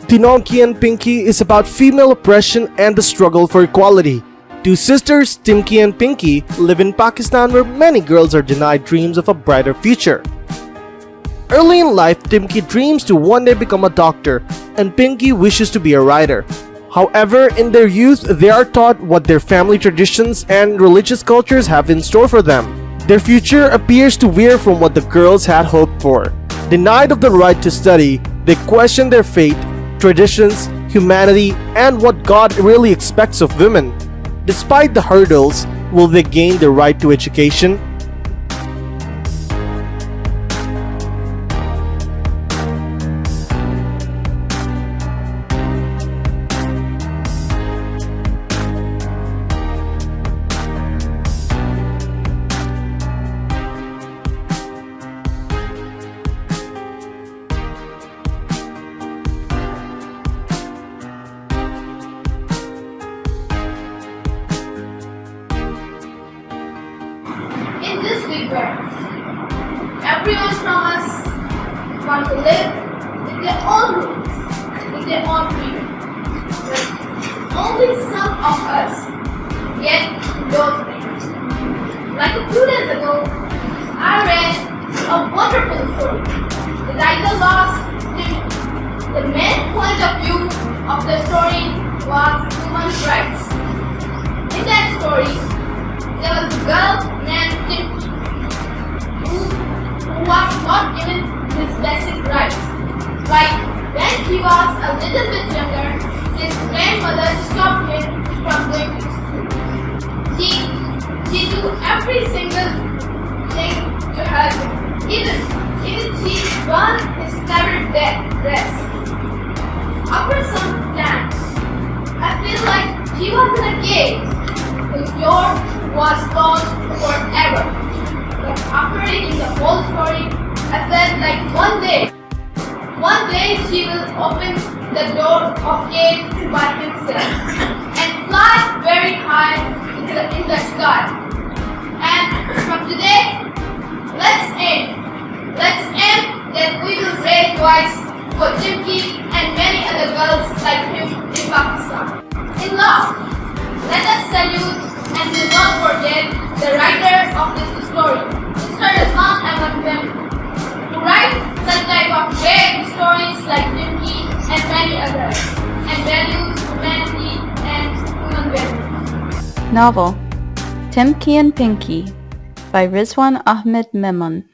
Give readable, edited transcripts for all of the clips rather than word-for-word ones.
Timkey and Pinkey is about female oppression and the struggle for equality. Two sisters, Timkey and Pinkey, live in Pakistan where many girls are denied dreams of a brighter future. Early in life, Timkey dreams to one day become a doctor, and Pinkey wishes to be a writer. However, in their youth, they are taught what their family traditions and religious cultures have in store for them. Their future appears to veer from what the girls had hoped for. Denied of the right to study, they question their fate, traditions, humanity, and what God really expects of women. Despite the hurdles, will they gain the right to education? In this big world, everyone from us want to live with their own rules, with their own freedom. But only some of us get those things. Like a few days ago, I read a wonderful story. The title was Timkey. The main point of view of the story was human rights. In that story, there was a girl named Timkey who was not given his basic rights. Like when he was a little bit younger, his grandmother stopped him from going to school. She do every single thing to help him. Even she burned his favorite dress. After some time, I feel like she was in a cage. His door was closed forever. But after reading the whole story, I felt like one day she will open the door of cage by himself and fly very high in the sky. And from today, let's aim that we will raise voice for Timkey and many other girls like him in Pakistan. In love, let us salute and do not forget the writer of this story, Mr. Rizwan Ahmed Memon, who writes such type of great stories like Timkey and many others, and values humanity and human value. Novel Timkey and Pinkey by Rizwan Ahmed Memon.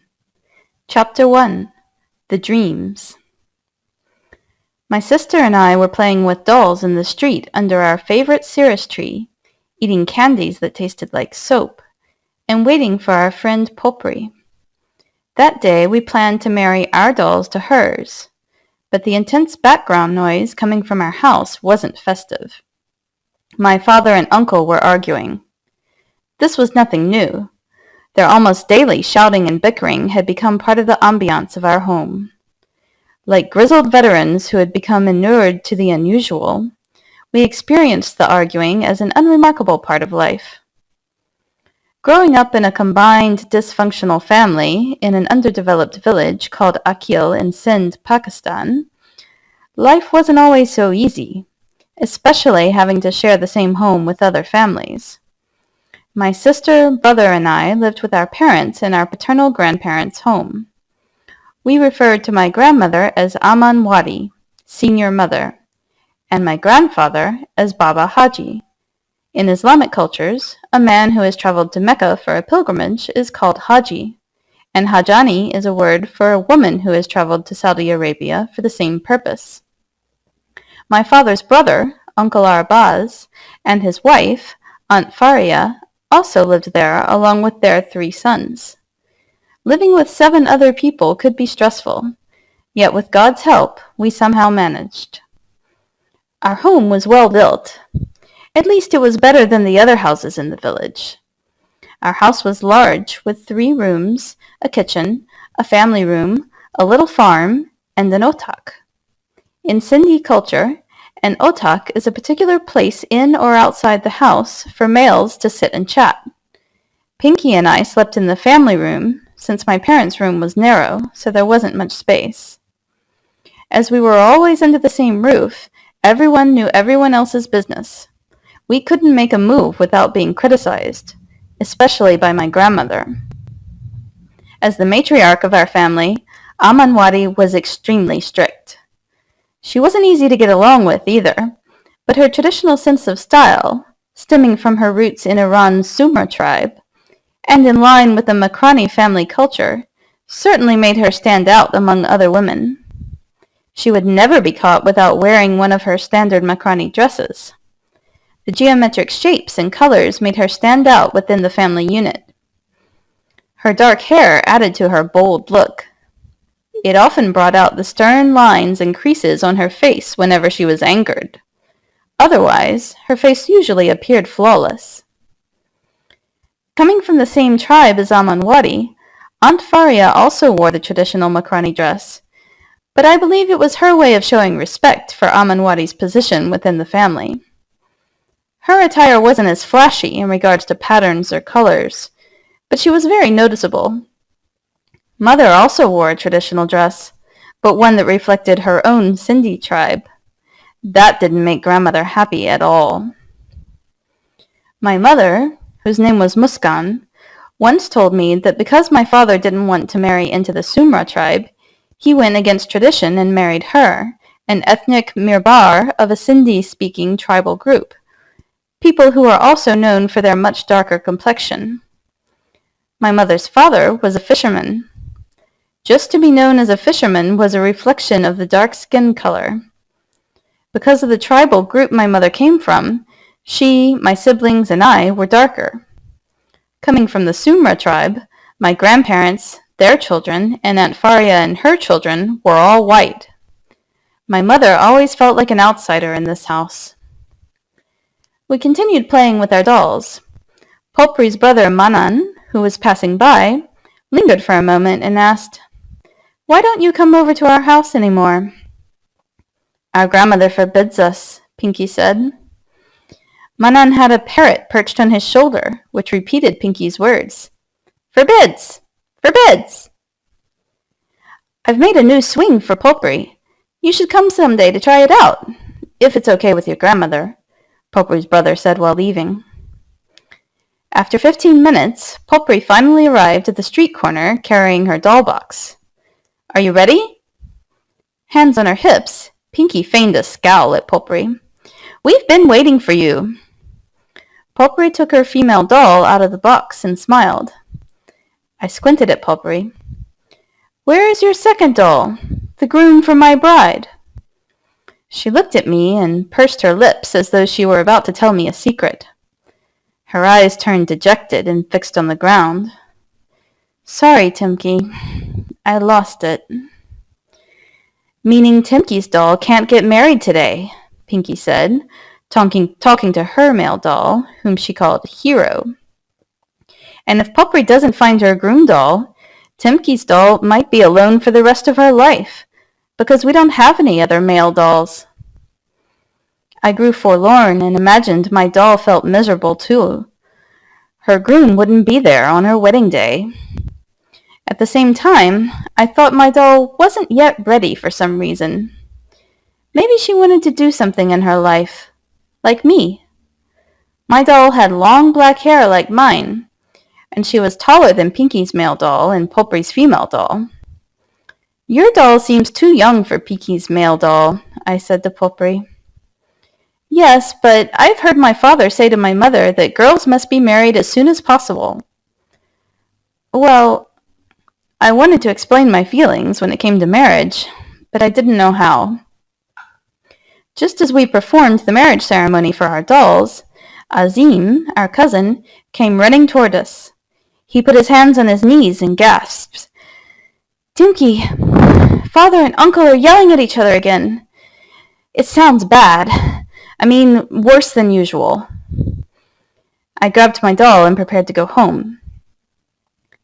Chapter 1 The Dreams. My sister and I were playing with dolls in the street under our favorite cirrus tree, eating candies that tasted like soap, and waiting for our friend Popri. That day we planned to marry our dolls to hers, but the intense background noise coming from our house wasn't festive. My father and uncle were arguing. This was nothing new. Their almost daily shouting and bickering had become part of the ambiance of our home. Like grizzled veterans who had become inured to the unusual, we experienced the arguing as an unremarkable part of life. Growing up in a combined dysfunctional family in an underdeveloped village called Akil in Sindh, Pakistan, life wasn't always so easy, especially having to share the same home with other families. My sister, brother, and I lived with our parents in our paternal grandparents' home. We referred to my grandmother as Aman Wadi, senior mother, and my grandfather as Baba Haji. In Islamic cultures, a man who has traveled to Mecca for a pilgrimage is called Haji, and Hajani is a word for a woman who has traveled to Saudi Arabia for the same purpose. My father's brother, Uncle Arbaz, and his wife, Aunt Faria, also lived there along with their 3 sons. Living with 7 other people could be stressful, yet with God's help, we somehow managed. Our home was well built. At least it was better than the other houses in the village. Our house was large, with 3 rooms, a kitchen, a family room, a little farm, and an otak. In Sindhi culture, an otak is a particular place in or outside the house for males to sit and chat. Pinkey and I slept in the family room, since my parents' room was narrow, so there wasn't much space. As we were always under the same roof, everyone knew everyone else's business. We couldn't make a move without being criticized, especially by my grandmother. As the matriarch of our family, Amanwadi was extremely strict. She wasn't easy to get along with either, but her traditional sense of style, stemming from her roots in Iran's Sumra tribe, and in line with the Makrani family culture, certainly made her stand out among other women. She would never be caught without wearing one of her standard Makrani dresses. The geometric shapes and colors made her stand out within the family unit. Her dark hair added to her bold look. It often brought out the stern lines and creases on her face whenever she was angered. Otherwise, her face usually appeared flawless. Coming from the same tribe as Amanwadi, Aunt Faria also wore the traditional Makrani dress, but I believe it was her way of showing respect for Amanwadi's position within the family. Her attire wasn't as flashy in regards to patterns or colors, but she was very noticeable. Mother also wore a traditional dress, but one that reflected her own Sindhi tribe. That didn't make grandmother happy at all. My mother, whose name was Muskan, once told me that because my father didn't want to marry into the Sumra tribe, he went against tradition and married her, an ethnic Mirbar of a Sindhi-speaking tribal group, people who are also known for their much darker complexion. My mother's father was a fisherman. Just to be known as a fisherman was a reflection of the dark skin color. Because of the tribal group my mother came from, she, my siblings, and I were darker. Coming from the Sumra tribe, my grandparents, their children, and Aunt Faria and her children were all white. My mother always felt like an outsider in this house. We continued playing with our dolls. Popri's brother Manan, who was passing by, lingered for a moment and asked, "Why don't you come over to our house anymore?" "Our grandmother forbids us," Pinky said. Manan had a parrot perched on his shoulder, which repeated Pinky's words. "Forbids! Forbids!" "I've made a new swing for Popri. You should come someday to try it out, if it's okay with your grandmother," Popri's brother said while leaving. After 15 minutes, Popri finally arrived at the street corner carrying her doll box. "Are you ready?" Hands on her hips, Pinky feigned a scowl at Popri. "We've been waiting for you." Popri took her female doll out of the box and smiled. I squinted at Popri. "Where is your second doll, the groom for my bride?" She looked at me and pursed her lips as though she were about to tell me a secret. Her eyes turned dejected and fixed on the ground. "Sorry, Timkey. I lost it." "Meaning Timkey's doll can't get married today," Pinky said, talking to her male doll, whom she called Hero. "And if Popri doesn't find her groom doll, Timkey's doll might be alone for the rest of her life, because we don't have any other male dolls." I grew forlorn and imagined my doll felt miserable too. Her groom wouldn't be there on her wedding day. At the same time, I thought my doll wasn't yet ready for some reason. Maybe she wanted to do something in her life, like me. My doll had long black hair like mine, and she was taller than Pinky's male doll and Popri's female doll. "Your doll seems too young for Pinky's male doll," I said to Popri. "Yes, but I've heard my father say to my mother that girls must be married as soon as possible." Well, I wanted to explain my feelings when it came to marriage, but I didn't know how. Just as we performed the marriage ceremony for our dolls, Azim, our cousin, came running toward us. He put his hands on his knees and gasped, "Timkey, father and uncle are yelling at each other again. It sounds bad. I mean, worse than usual." I grabbed my doll and prepared to go home.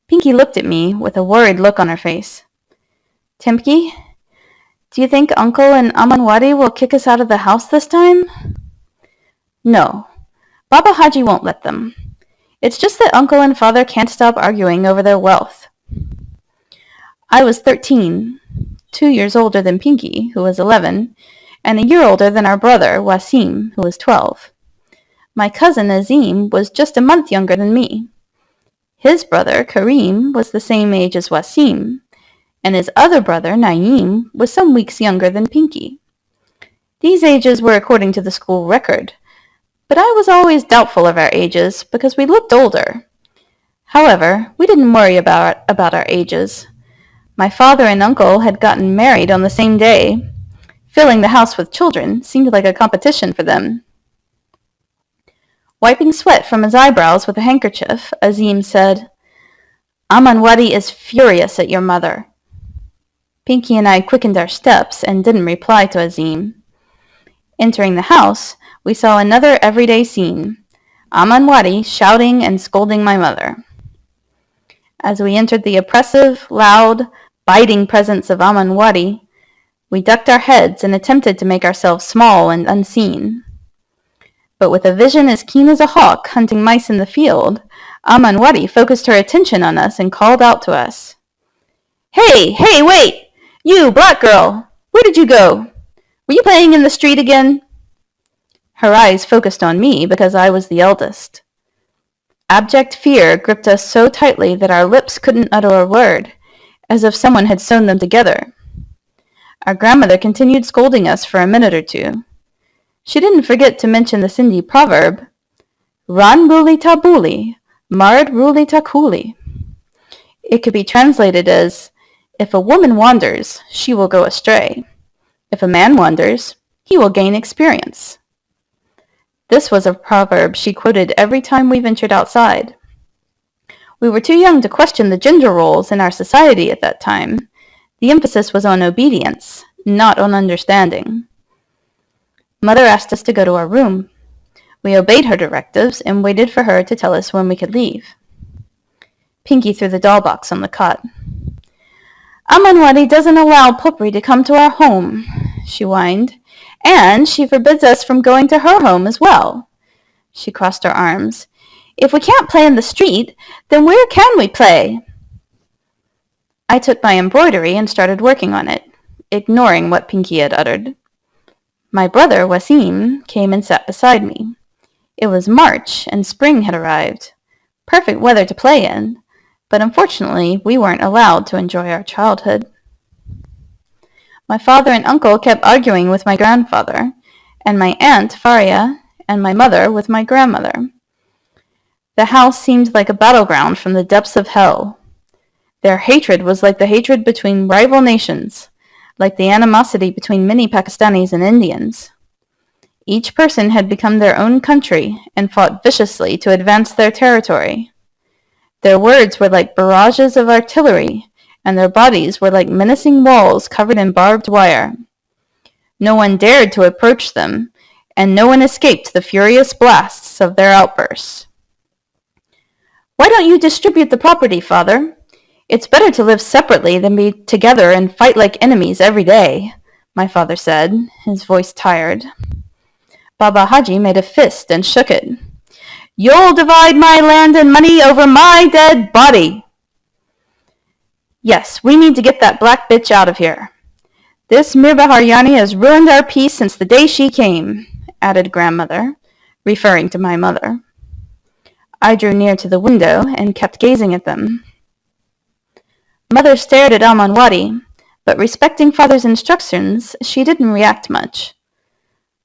Pinky looked at me with a worried look on her face. "Timkey, do you think Uncle and Amanwadi will kick us out of the house this time?" "No, Baba Haji won't let them. It's just that Uncle and Father can't stop arguing over their wealth." I was 13. 2 years older than Pinky, who was 11, and a year older than our brother, Wasim, who was 12. My cousin Azim was just a month younger than me. His brother, Kareem, was the same age as Wasim, and his other brother, Naeem, was some weeks younger than Pinky. These ages were according to the school record, but I was always doubtful of our ages because we looked older. However, we didn't worry about our ages. My father and uncle had gotten married on the same day. Filling the house with children seemed like a competition for them. Wiping sweat from his eyebrows with a handkerchief, Azim said, "Amanwadi is furious at your mother." Pinky and I quickened our steps and didn't reply to Azim. Entering the house, we saw another everyday scene, Amanwadi shouting and scolding my mother. As we entered the oppressive, loud, biting presence of Amanwadi, we ducked our heads and attempted to make ourselves small and unseen. But with a vision as keen as a hawk hunting mice in the field, Amanwadi focused her attention on us and called out to us. "Hey, wait! You, black girl! Where did you go? Were you playing in the street again?" Her eyes focused on me because I was the eldest. Abject fear gripped us so tightly that our lips couldn't utter a word, as if someone had sewn them together. Our grandmother continued scolding us for a minute or two. She didn't forget to mention the Sindhi proverb, "Ran ruli tabuli, mard ruli takuli." It could be translated as, "If a woman wanders, she will go astray. If a man wanders, he will gain experience." This was a proverb she quoted every time we ventured outside. We were too young to question the gender roles in our society at that time. The emphasis was on obedience, not on understanding. Mother asked us to go to our room. We obeyed her directives and waited for her to tell us when we could leave. Pinky threw the doll box on the cot. "Amanwadi doesn't allow Pupri to come to our home," she whined, "and she forbids us from going to her home as well." She crossed her arms. "If we can't play in the street, then where can we play?" I took my embroidery and started working on it, ignoring what Pinky had uttered. My brother, Wasim, came and sat beside me. It was March, and spring had arrived. Perfect weather to play in, but unfortunately, we weren't allowed to enjoy our childhood. My father and uncle kept arguing with my grandfather, and my aunt, Faria, and my mother with my grandmother. The house seemed like a battleground from the depths of hell. Their hatred was like the hatred between rival nations, like the animosity between many Pakistanis and Indians. Each person had become their own country and fought viciously to advance their territory. Their words were like barrages of artillery, and their bodies were like menacing walls covered in barbed wire. No one dared to approach them, and no one escaped the furious blasts of their outbursts. "Why don't you distribute the property, Father? It's better to live separately than be together and fight like enemies every day," my father said, his voice tired. Baba Haji made a fist and shook it. "You'll divide my land and money over my dead body." "Yes, we need to get that black bitch out of here. This Mirba Haryani has ruined our peace since the day she came," added grandmother, referring to my mother. I drew near to the window and kept gazing at them. Mother stared at Amanwadi, but respecting father's instructions, she didn't react much.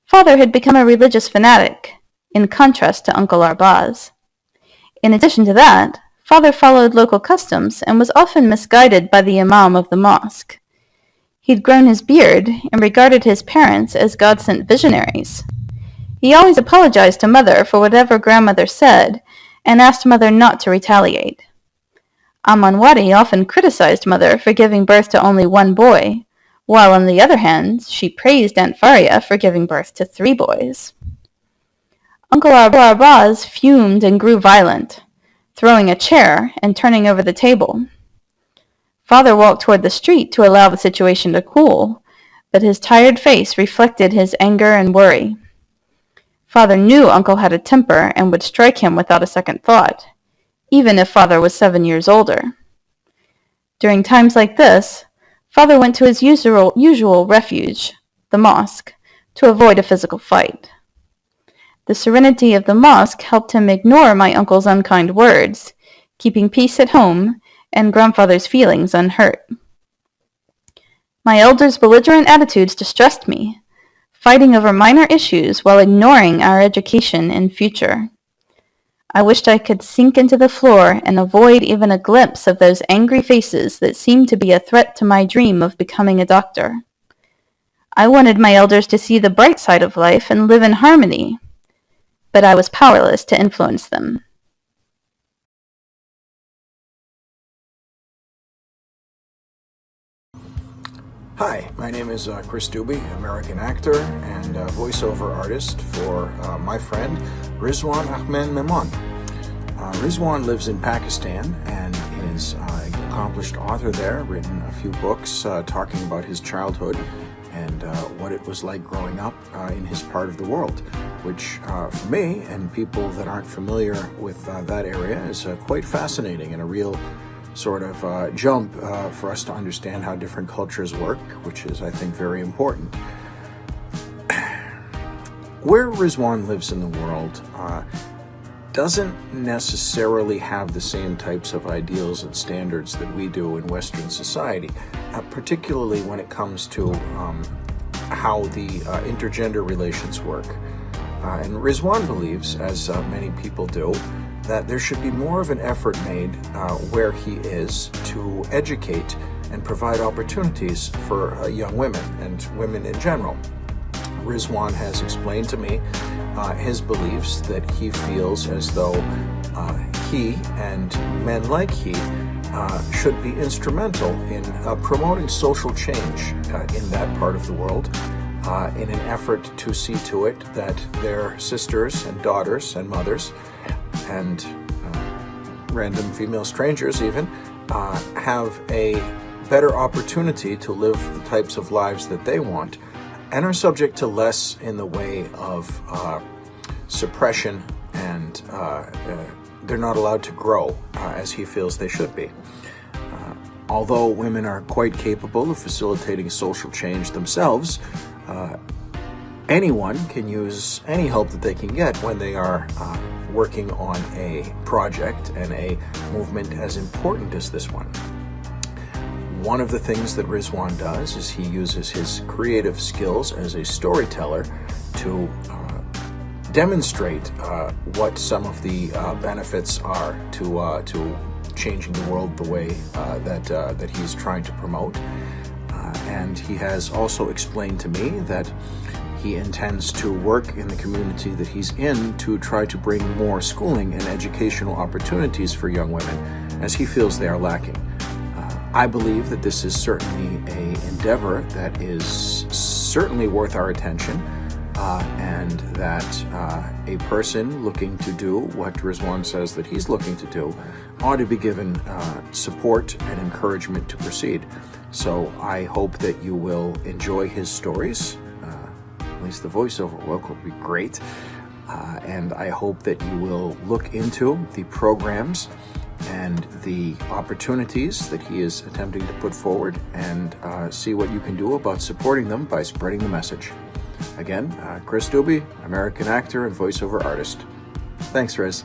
Father had become a religious fanatic, in contrast to Uncle Arbaz. In addition to that, father followed local customs and was often misguided by the imam of the mosque. He'd grown his beard and regarded his parents as God-sent visionaries. He always apologized to mother for whatever grandmother said and asked mother not to retaliate. Amanwadi often criticized mother for giving birth to only one boy, while on the other hand, she praised Aunt Faria for giving birth to 3 boys. Uncle Arbaz fumed and grew violent, throwing a chair and turning over the table. Father walked toward the street to allow the situation to cool, but his tired face reflected his anger and worry. Father knew Uncle had a temper and would strike him without a second thought, even if father was 7 years older. During times like this, Father went to his usual refuge, the mosque, to avoid a physical fight. The serenity of the mosque helped him ignore my uncle's unkind words, keeping peace at home and grandfather's feelings unhurt. My elders' belligerent attitudes distressed me, fighting over minor issues while ignoring our education and future. I wished I could sink into the floor and avoid even a glimpse of those angry faces that seemed to be a threat to my dream of becoming a doctor. I wanted my elders to see the bright side of life and live in harmony, but I was powerless to influence them. Hi, my name is Chris Doobie, American actor and voiceover artist for my friend Rizwan Ahmed Memon. Rizwan lives in Pakistan and is an accomplished author there, written a few books talking about his childhood and what it was like growing up in his part of the world, which for me and people that aren't familiar with that area is quite fascinating and a real sort of jump for us to understand how different cultures work, which is, I think, very important. Where Rizwan lives in the world doesn't necessarily have the same types of ideals and standards that we do in Western society, particularly when it comes to how the intergender relations work. And Rizwan believes, as many people do, that there should be more of an effort made where he is to educate and provide opportunities for young women and women in general. Rizwan has explained to me his beliefs that he feels as though he and men like he should be instrumental in promoting social change in that part of the world in an effort to see to it that their sisters and daughters and mothers and random female strangers even have a better opportunity to live the types of lives that they want and are subject to less in the way of suppression, and they're not allowed to grow as he feels they should be. Although women are quite capable of facilitating social change themselves, anyone can use any help that they can get when they are working on a project and a movement as important as this one. One of the things that Rizwan does is he uses his creative skills as a storyteller to demonstrate what some of the benefits are to changing the world the way that he's trying to promote. And he has also explained to me that he intends to work in the community that he's in to try to bring more schooling and educational opportunities for young women, as he feels they are lacking. I believe that this is certainly an endeavor that is certainly worth our attention, and that a person looking to do what Rizwan says that he's looking to do ought to be given support and encouragement to proceed. So I hope that you will enjoy his stories. At least the voiceover work will be great. And I hope that you will look into the programs and the opportunities that he is attempting to put forward and see what you can do about supporting them by spreading the message. Again, Chris Doobie, American actor and voiceover artist. Thanks, Riz.